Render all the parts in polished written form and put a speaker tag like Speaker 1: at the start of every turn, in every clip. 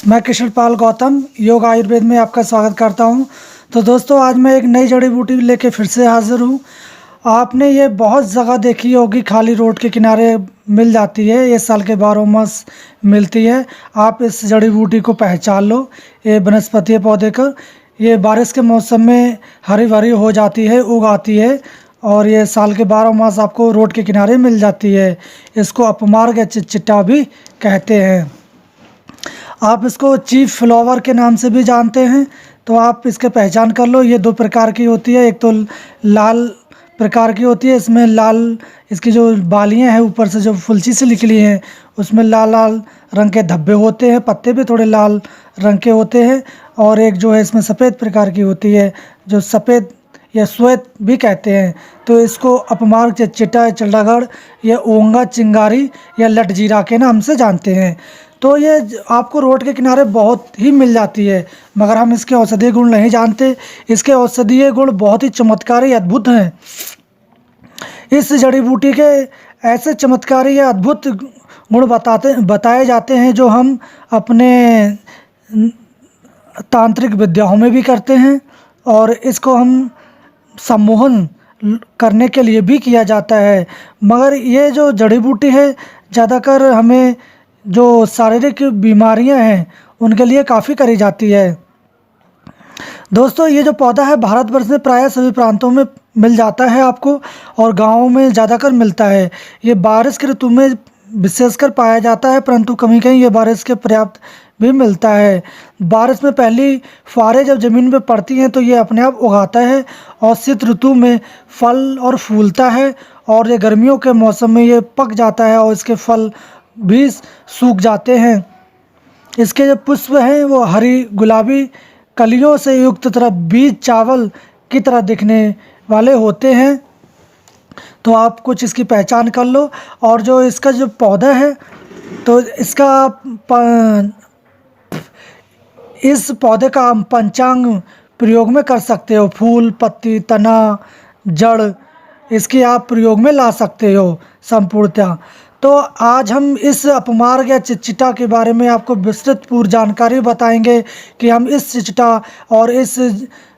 Speaker 1: मैं कृष्णपाल गौतम योग आयुर्वेद में आपका स्वागत करता हूं। तो दोस्तों, आज मैं एक नई जड़ी बूटी लेके फिर से हाजिर हूं। आपने ये बहुत जगह देखी होगी, खाली रोड के किनारे मिल जाती है। ये साल के 12 मास मिलती है। आप इस जड़ी बूटी को पहचान लो। ये वनस्पति पौधे का ये बारिश के मौसम में हरी भरी हो जाती है, उग आती है और ये साल के 12 मास आपको रोड के किनारे मिल जाती है। इसको अपमार्ग या चिट्टा भी कहते हैं। आप इसको चीफ फ्लावर के नाम से भी जानते हैं। तो आप इसके पहचान कर लो। ये दो प्रकार की होती है। एक तो लाल प्रकार की होती है, इसमें लाल इसकी जो बालियां हैं ऊपर से जो फुलची से निकली हैं उसमें लाल लाल रंग के धब्बे होते हैं, पत्ते भी थोड़े लाल रंग के होते हैं। और एक जो है इसमें सफ़ेद प्रकार की होती है, जो सफ़ेद या श्वेत भी कहते हैं। तो इसको अपमार्ग चिट्टा, चल्लागढ़ या ओंगा चिंगारी या लटजीरा के नाम से जानते हैं। तो ये आपको रोड के किनारे बहुत ही मिल जाती है, मगर हम इसके औषधीय गुण नहीं जानते। इसके औषधीय गुण बहुत ही चमत्कारी अद्भुत हैं। इस जड़ी बूटी के ऐसे चमत्कारी या अद्भुत गुण बताए जाते हैं जो हम अपने तांत्रिक विद्याओं में भी करते हैं, और इसको हम सम्मोहन करने के लिए भी किया जाता है। मगर ये जो जड़ी बूटी है ज़्यादातर हमें जो शारीरिक बीमारियां हैं उनके लिए काफ़ी करी जाती है। दोस्तों, ये जो पौधा है भारतवर्ष में प्रायः सभी प्रांतों में मिल जाता है आपको, और गाँवों में ज़्यादातर मिलता है। ये बारिश की ऋतु में विशेषकर पाया जाता है, परंतु कहीं कहीं ये बारिश के पर्याप्त भी मिलता है। बारिश में पहली फुहारें जब ज़मीन पे पड़ती हैं तो ये अपने आप उगाता है, और शीत ऋतु में फल और फूलता है, और ये गर्मियों के मौसम में ये पक जाता है और इसके फल भी सूख जाते हैं। इसके जो पुष्प हैं वो हरी गुलाबी कलियों से युक्त तथा बीज चावल की तरह दिखने वाले होते हैं। तो आप कुछ इसकी पहचान कर लो। और जो इसका जो पौधा है तो इस पौधे का हम पंचांग प्रयोग में कर सकते हो। फूल, पत्ती, तना, जड़ इसकी आप प्रयोग में ला सकते हो संपूर्णतः। तो आज हम इस अपमार्ग या चिट्टा के बारे में आपको विस्तृत पूर्व जानकारी बताएंगे कि हम इस चिट्टा और इस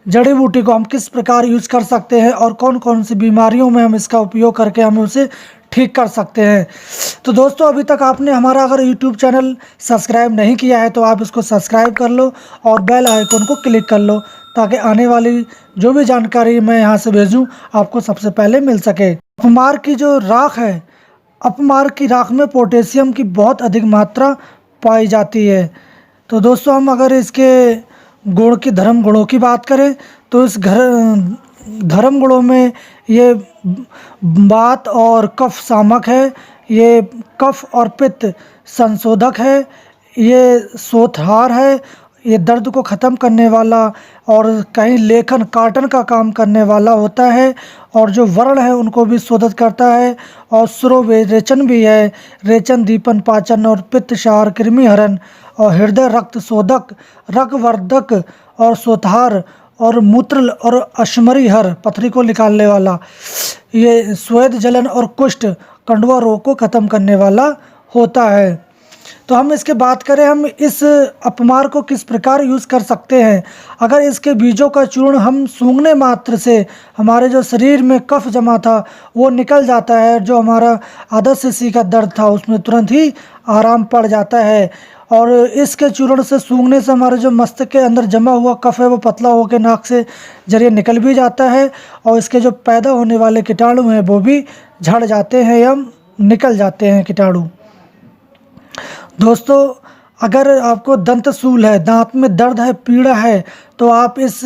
Speaker 1: जड़ी बूटी को हम किस प्रकार यूज़ कर सकते हैं और कौन कौन सी बीमारियों में हम इसका उपयोग करके हम उसे ठीक कर सकते हैं। तो दोस्तों, अभी तक आपने हमारा अगर यूट्यूब चैनल सब्सक्राइब नहीं किया है तो आप इसको सब्सक्राइब कर लो और बेल आइकन को क्लिक कर लो, ताकि आने वाली जो भी जानकारी मैं यहाँ से भेजूँ आपको सबसे पहले मिल सके। अपमार्ग की जो राख है, अपमार्ग की राख में पोटेशियम की बहुत अधिक मात्रा पाई जाती है। तो दोस्तों, हम अगर इसके गुण की धर्म गुणों की बात करें तो इस धर्म गुणों में ये वात और कफ शामक है, ये कफ और पित्त संशोधक है, ये सोथहार है, ये दर्द को ख़त्म करने वाला और कहीं लेखन काटन का काम करने वाला होता है, और जो वर्ण है उनको भी शोधित करता है, और रेचन भी है। रेचन दीपन पाचन और पित्त क्षार कृमि हरण और हृदय रक्त शोधक रक्तवर्धक और सोथहार और मूत्र और अश्मरी हर पथरी को निकालने वाला, ये स्वेद जलन और कुष्ठ कंडुआ रोग को ख़त्म करने वाला होता है। तो हम इसके बात करें, हम इस अपमार्ग को किस प्रकार यूज़ कर सकते हैं। अगर इसके बीजों का चूर्ण हम सूंघने मात्र से हमारे जो शरीर में कफ जमा था वो निकल जाता है। जो हमारा आदत से का दर्द था उसमें तुरंत ही आराम पड़ जाता है। और इसके चूर्ण से सूंघने से हमारे जो मस्तिष्क के अंदर जमा हुआ कफ है वो पतला होकर नाक से जरिए निकल भी जाता है, और इसके जो पैदा होने वाले कीटाणु हैं वो भी झड़ जाते हैं या निकल जाते हैं कीटाणु। दोस्तों, अगर आपको दंतशूल है, दांत में दर्द है, पीड़ा है, तो आप इस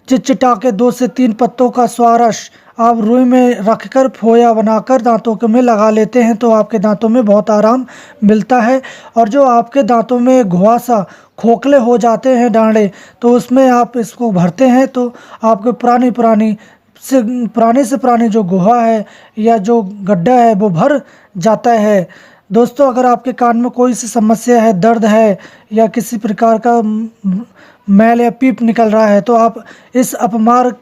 Speaker 1: चिट्टा के 2 से 3 पत्तों का स्वारस आप रुई में रखकर फोया बनाकर दांतों के में लगा लेते हैं तो आपके दांतों में बहुत आराम मिलता है। और जो आपके दांतों में घुआसा खोखले हो जाते हैं डांडे, तो उसमें आप इसको भरते हैं तो आपके पुरानी से पुरानी जो गुहा है या जो गड्ढा है वो भर जाता है। दोस्तों, अगर आपके कान में कोई सी समस्या है, दर्द है या किसी प्रकार का मैल या पीप निकल रहा है, तो आप इस अपमार्ग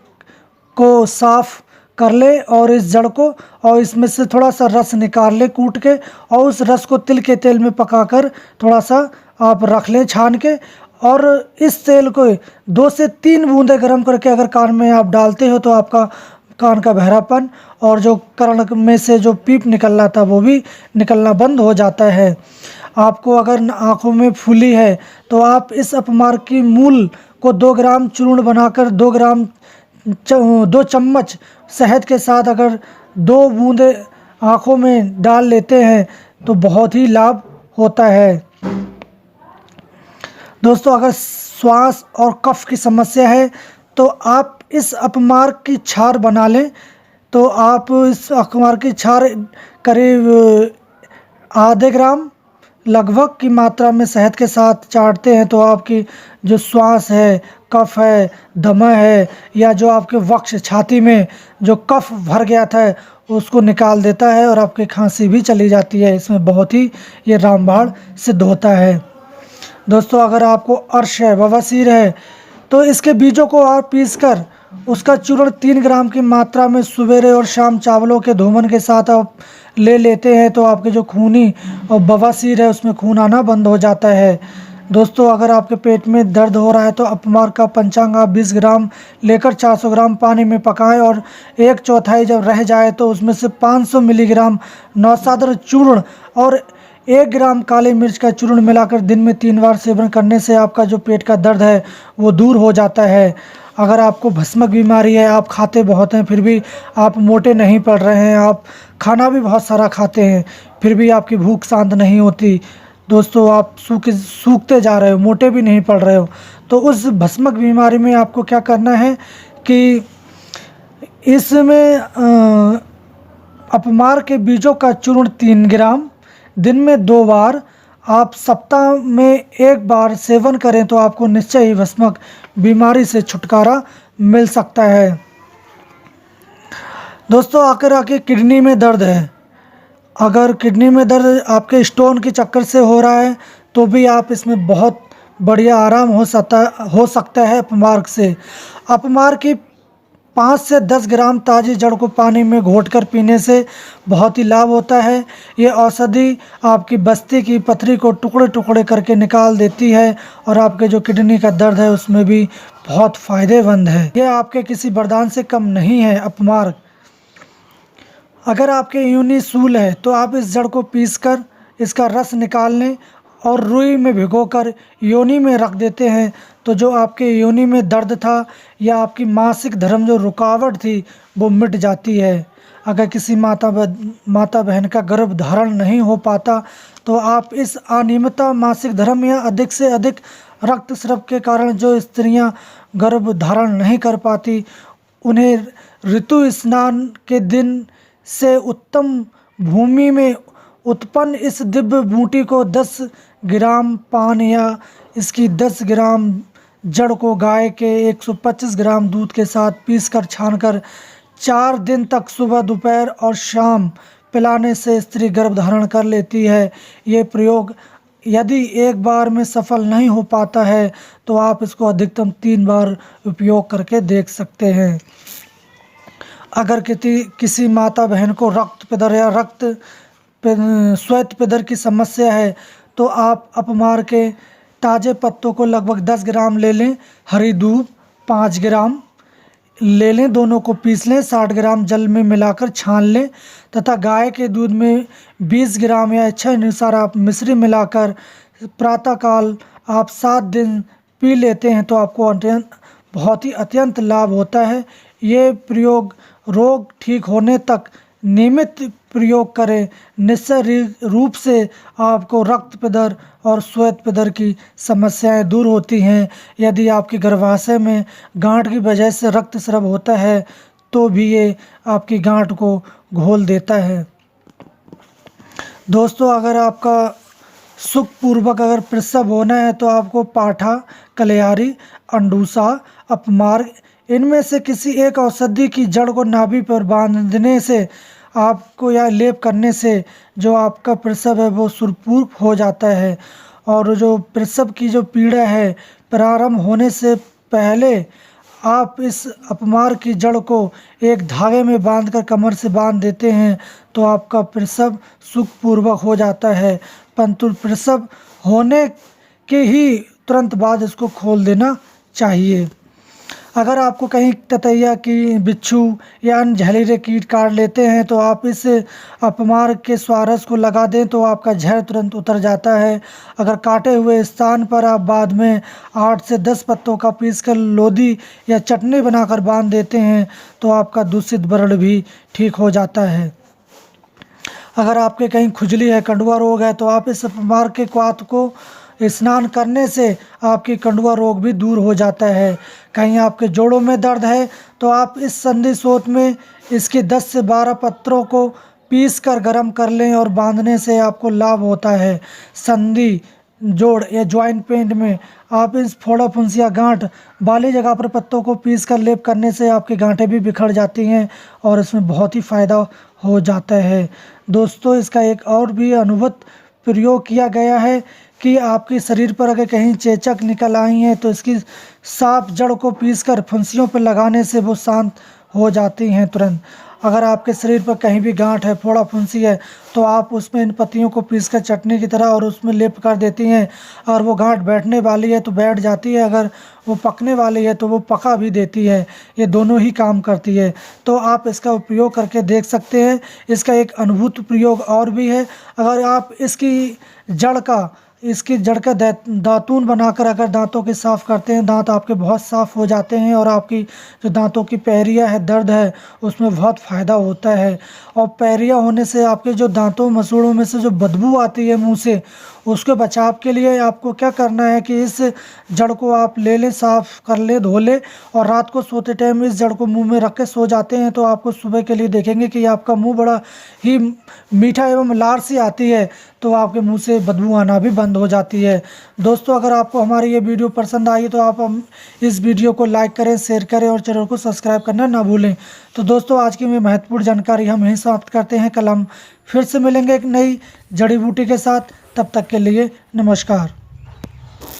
Speaker 1: को साफ कर ले और इस जड़ को, और इसमें से थोड़ा सा रस निकाल ले कूट के, और उस रस को तिल के तेल में पकाकर थोड़ा सा आप रख लें छान के, और इस तेल को 2 से 3 बूंदे गर्म करके अगर कान में आप डालते हो तो आपका कान का बहरापन और जो कर्ण में से जो पीप निकल रहा था वो भी निकलना बंद हो जाता है। आपको अगर आँखों में फुली है तो आप इस अपमार्ग की मूल को 2 ग्राम चूर्ण बनाकर 2 चम्मच शहद के साथ अगर 2 बूंदे आँखों में डाल लेते हैं तो बहुत ही लाभ होता है। दोस्तों, अगर श्वास और कफ की समस्या है तो आप इस अपमार्ग की क्षार बना लें। तो आप इस अपमार्ग की क्षार करीब आधे ग्राम लगभग की मात्रा में शहद के साथ चाटते हैं तो आपकी जो श्वास है, कफ है, दमा है, या जो आपके वक्ष छाती में जो कफ भर गया था उसको निकाल देता है और आपकी खांसी भी चली जाती है। इसमें बहुत ही ये रामबाण सिद्ध होता है। दोस्तों, अगर आपको अर्श है, बवासीर है, तो इसके बीजों को आप पीसकर उसका चूर्ण 3 ग्राम की मात्रा में सवेरे और शाम चावलों के धूमन के साथ आप ले लेते हैं तो आपके जो खूनी और बवासीर है उसमें खून आना बंद हो जाता है। दोस्तों, अगर आपके पेट में दर्द हो रहा है तो अपमार्ग का पंचांग आप 20 ग्राम लेकर 400 ग्राम पानी में पकाएं और 1/4 जब रह जाए तो उसमें से 500 मिलीग्राम नौसादर चूर्ण और 1 ग्राम काली मिर्च का चूर्ण मिलाकर दिन में 3 बार सेवन करने से आपका जो पेट का दर्द है वो दूर हो जाता है। अगर आपको भस्मक बीमारी है, आप खाते बहुत हैं फिर भी आप मोटे नहीं पड़ रहे हैं, आप खाना भी बहुत सारा खाते हैं फिर भी आपकी भूख शांत नहीं होती, दोस्तों आप सूखते जा रहे हो, मोटे भी नहीं पड़ रहे हो, तो उस भस्मक बीमारी में आपको क्या करना है कि इसमें अपमार्ग के बीजों का चूर्ण 3 ग्राम दिन में 2 बार आप सप्ताह में 1 बार सेवन करें तो आपको निश्चय ही भस्मक बीमारी से छुटकारा मिल सकता है। दोस्तों, आके किडनी में दर्द है, अगर किडनी में दर्द आपके स्टोन के चक्कर से हो रहा है तो भी आप इसमें बहुत बढ़िया आराम हो सकता है अपमार्ग से। अपमार्ग की 5 से 10 ग्राम ताज़ी जड़ को पानी में घोटकर पीने से बहुत ही लाभ होता है। ये औषधि आपकी बस्ती की पथरी को टुकड़े टुकड़े करके निकाल देती है और आपके जो किडनी का दर्द है उसमें भी बहुत फ़ायदेमंद है। ये आपके किसी वरदान से कम नहीं है अपमार्ग। अगर आपके योनि शूल है तो आप इस जड़ को पीसकर इसका रस निकाल लें और रुई में भिगोकर योनि में रख देते हैं तो जो आपके योनि में दर्द था या आपकी मासिक धर्म जो रुकावट थी वो मिट जाती है। अगर किसी माता बहन का गर्भ धारण नहीं हो पाता तो आप इस अनियमितता मासिक धर्म या अधिक से अधिक रक्तस्राव के कारण जो स्त्रियां गर्भ धारण नहीं कर पाती उन्हें ऋतु स्नान के दिन से उत्तम भूमि में उत्पन्न इस दिव्य बूटी को 10 ग्राम पान या इसकी 10 ग्राम जड़ को गाय के 125 ग्राम दूध के साथ पीसकर छानकर 4 दिन तक सुबह, दोपहर और शाम पिलाने से स्त्री गर्भ धारण कर लेती है। ये प्रयोग यदि एक बार में सफल नहीं हो पाता है तो आप इसको अधिकतम 3 बार उपयोग करके देख सकते हैं। अगर किसी माता बहन को रक्त पिदर या श्वेत पिदर की समस्या है तो आप अपमार्ग के ताज़े पत्तों को लगभग 10 ग्राम ले लें, हरी दूब 5 ग्राम ले लें, दोनों को पीस लें, 60 ग्राम जल में मिलाकर छान लें तथा गाय के दूध में 20 ग्राम या इच्छा अनुसार आप मिश्री मिलाकर प्रातःकाल आप 7 दिन पी लेते हैं तो आपको बहुत ही अत्यंत लाभ होता है। ये प्रयोग रोग ठीक होने तक नियमित प्रयोग करें, निश्चय रूप से आपको रक्त पिदर और श्वेत पिदर की समस्याएं दूर होती हैं। यदि आपके गर्भाशय में गांठ की वजह से रक्तस्राव होता है तो भी ये आपकी गांठ को घोल देता है। दोस्तों, अगर आपका सुखपूर्वक अगर प्रसव होना है तो आपको पाठा, कलियारी, अंडूसा, अपमार्ग इनमें से किसी एक औषधि की जड़ को नाभि पर बांधने से आपको या लेप करने से जो आपका प्रसव है वो सुरपूर्व हो जाता है। और जो प्रसव की जो पीड़ा है प्रारंभ होने से पहले आप इस अपमार्ग की जड़ को एक धागे में बांधकर कमर से बांध देते हैं तो आपका प्रसव सुखपूर्वक हो जाता है। परंतु प्रसव होने के ही तुरंत बाद इसको खोल देना चाहिए। अगर आपको कहीं ततैया की, बिच्छू या अन्य जहरीले कीट काट लेते हैं तो आप इस अपमार के स्वारस को लगा दें तो आपका जहर तुरंत उतर जाता है। अगर काटे हुए स्थान पर आप बाद में 8 से 10 पत्तों का पीसकर लोधी या चटनी बनाकर बांध देते हैं तो आपका दूषित व्रण भी ठीक हो जाता है। अगर आपके कहीं खुजली है, कंडुआ रोग है, तो आप इस अपमार के क्वाथ को स्नान करने से आपकी कंडुआ रोग भी दूर हो जाता है। कहीं आपके जोड़ों में दर्द है तो आप इस संधि सोत में इसके 10 से 12 पत्रों को पीस कर गर्म कर लें और बांधने से आपको लाभ होता है। संधि, जोड़ या जॉइंट पेन में आप इस फोड़ा, फुंसिया, गांठ वाली जगह पर पत्तों को पीस कर लेप करने से आपकी गांठें भी बिखर जाती हैं और इसमें बहुत ही फ़ायदा हो जाता है। दोस्तों, इसका एक और भी अनुभूत प्रयोग किया गया है कि आपके शरीर पर अगर कहीं चेचक निकल आई हैं तो इसकी साफ जड़ को पीसकर फुंसियों पर लगाने से वो शांत हो जाती हैं तुरंत। अगर आपके शरीर पर कहीं भी गांठ है, फोड़ा, फुंसी है, तो आप उसमें इन पत्तियों को पीसकर चटनी की तरह और उसमें लेप कर देती हैं। और वो गांठ बैठने वाली है तो बैठ जाती है, अगर वो पकने वाली है तो वो पका भी देती है। ये दोनों ही काम करती है, तो आप इसका उपयोग करके देख सकते हैं। इसका एक अनुभूत प्रयोग और भी है। अगर आप इसकी जड़ का दातून बनाकर अगर दांतों के साफ़ करते हैं, दांत आपके बहुत साफ़ हो जाते हैं और आपकी जो दांतों की पैरिया है, दर्द है, उसमें बहुत फ़ायदा होता है। और पैरिया होने से आपके जो दांतों मसूड़ों में से जो बदबू आती है मुंह से, उसके बचाव के लिए आपको क्या करना है कि इस जड़ को आप ले लें, साफ़ कर लें, धो लें और रात को सोते टाइम इस जड़ को मुंह में रख के सो जाते हैं तो आपको सुबह के लिए देखेंगे कि आपका मुंह बड़ा ही मीठा एवं लार सी आती है, तो आपके मुंह से बदबू आना भी बंद हो जाती है। दोस्तों, अगर आपको हमारी ये वीडियो पसंद आई तो आप इस वीडियो को लाइक करें, शेयर करें और चैनल को सब्सक्राइब करना ना भूलें। तो दोस्तों, आज की में महत्वपूर्ण जानकारी हम यहीं समाप्त करते हैं। कल हम फिर से मिलेंगे एक नई जड़ी बूटी के साथ। तब तक के लिए नमस्कार।